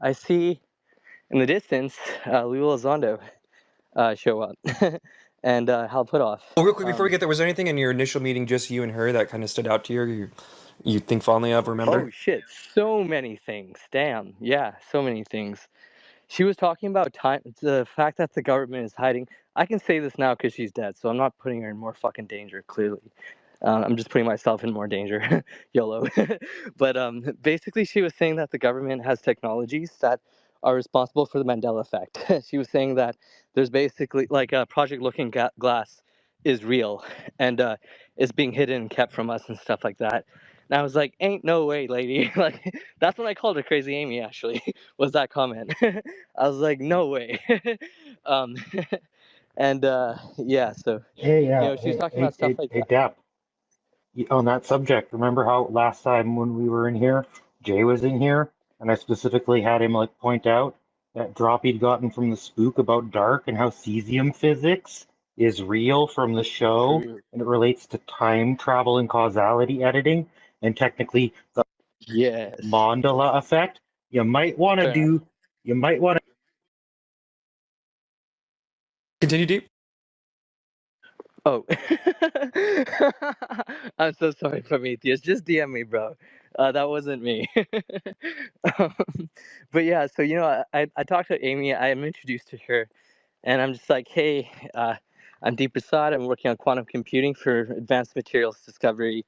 I see in the distance Lula Zondo show up and Hal Putoff. Oh, real quick before we get there, was there anything in your initial meeting, just you and her, that kind of stood out to you think fondly of? Remember? Oh shit, so many things. Damn, yeah, so many things. She was talking about time, the fact that the government is hiding. I can say this now because she's dead, so I'm not putting her in more fucking danger, clearly. I'm just putting myself in more danger. YOLO. But basically, she was saying that the government has technologies that are responsible for the Mandela effect. She was saying that there's basically, like, Project Looking Glass is real and is being hidden and kept from us and stuff like that. And I was like, ain't no way, lady. Like, that's when I called her Crazy Amy, actually, was that comment. I was like, no way. um, and yeah, so, Hey, she was talking about stuff like hey, that. Dap. On that subject, remember how last time when we were in here, Jay was in here, and I specifically had him like point out that drop he'd gotten from the spook about dark and how cesium physics is real from the show, True. and it relates to time travel and causality editing, and technically the Yes. Mandela effect. You might want to Fair enough. do. You might want to. Continue, Deep. Oh. I'm so sorry, Prometheus. Just DM me, bro. That wasn't me. um, but yeah, so, I talked to Amy. I am introduced to her. And I'm just like, hey, I'm Deep Prasad. I'm working on quantum computing for advanced materials discovery.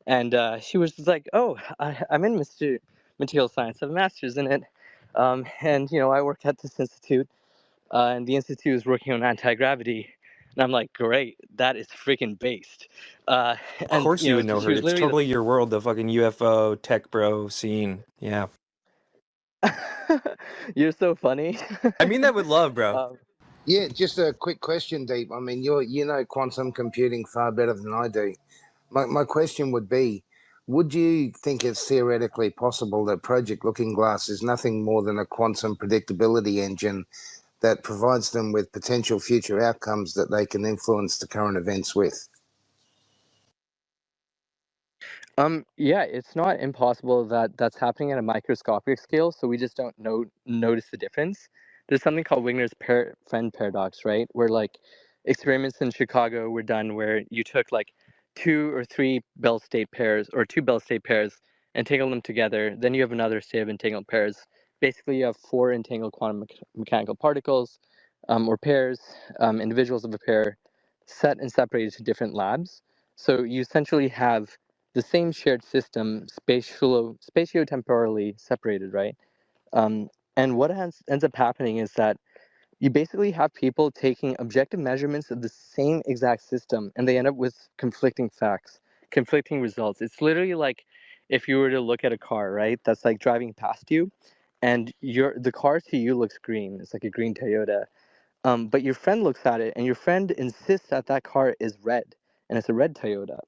And she was just like, oh, I'm in material science. I have a master's in it. And, I work at this institute. And the institute is working on anti-gravity. And I'm like, great, that is freaking based. Of And, course you would know she her. was It's literally totally your world, the fucking UFO tech bro scene. Yeah. the... You're so funny. I mean that with love, bro. um, Yeah, just a quick question, Deep. I mean, you know quantum computing far better than I do. My question would be, would you think it's theoretically possible that Project Looking Glass is nothing more than a quantum predictability engine that provides them with potential future outcomes that they can influence the current events with? Yeah, it's not impossible that that's happening at a microscopic scale, so we just don't notice the difference. There's something called Wigner's friend paradox, right? Where, like, experiments in Chicago were done where you took like two or three Bell state pairs or two Bell state pairs, entangled them together. Then you have another state of entangled pairs. Basically, you have four entangled quantum mechanical particles, or pairs, individuals of a pair, set and separated to different labs. So you essentially have the same shared system spatio-temporally separated, right? Um, and what ends up happening is that you basically have people taking objective measurements of the same exact system, and they end up with conflicting facts, conflicting results. It's literally like if you were to look at a car, right? That's like driving past you, and the car to you looks green. It's like a green Toyota. But your friend looks at it, and your friend insists that that car is red, and it's a red Toyota,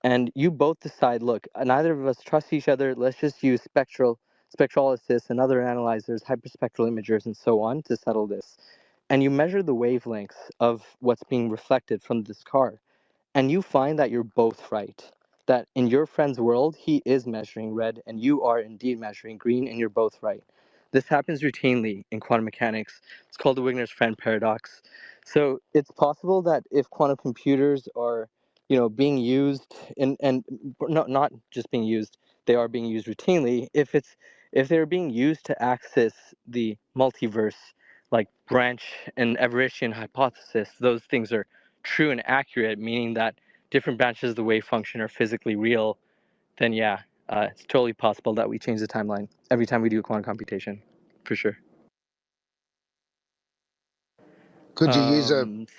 and you both decide, look, neither of us trust each other. Let's just use spectrolysis and other analyzers, hyperspectral imagers, and so on to settle this. And you measure the wavelengths of what's being reflected from this car, and you find that you're both right. That in your friend's world, he is measuring red, and you are indeed measuring green, and you're both right. This happens routinely in quantum mechanics. It's called the Wigner's friend paradox. So it's possible that if quantum computers are, being used and not just being used, they are being used routinely. If they're being used to access the multiverse, like branch and Everettian hypothesis, those things are true and accurate, meaning that different branches of the wave function are physically real, then yeah, it's totally possible that we change the timeline every time we do a quantum computation, for sure. Could you use a Student?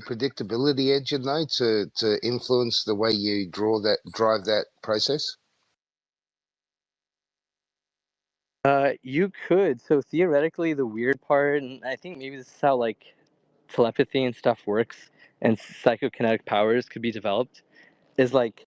predictability engine though to influence the way you drive that process? You could. So theoretically, the weird part, and I think maybe this is how like telepathy and stuff works, and psychokinetic powers could be developed, is like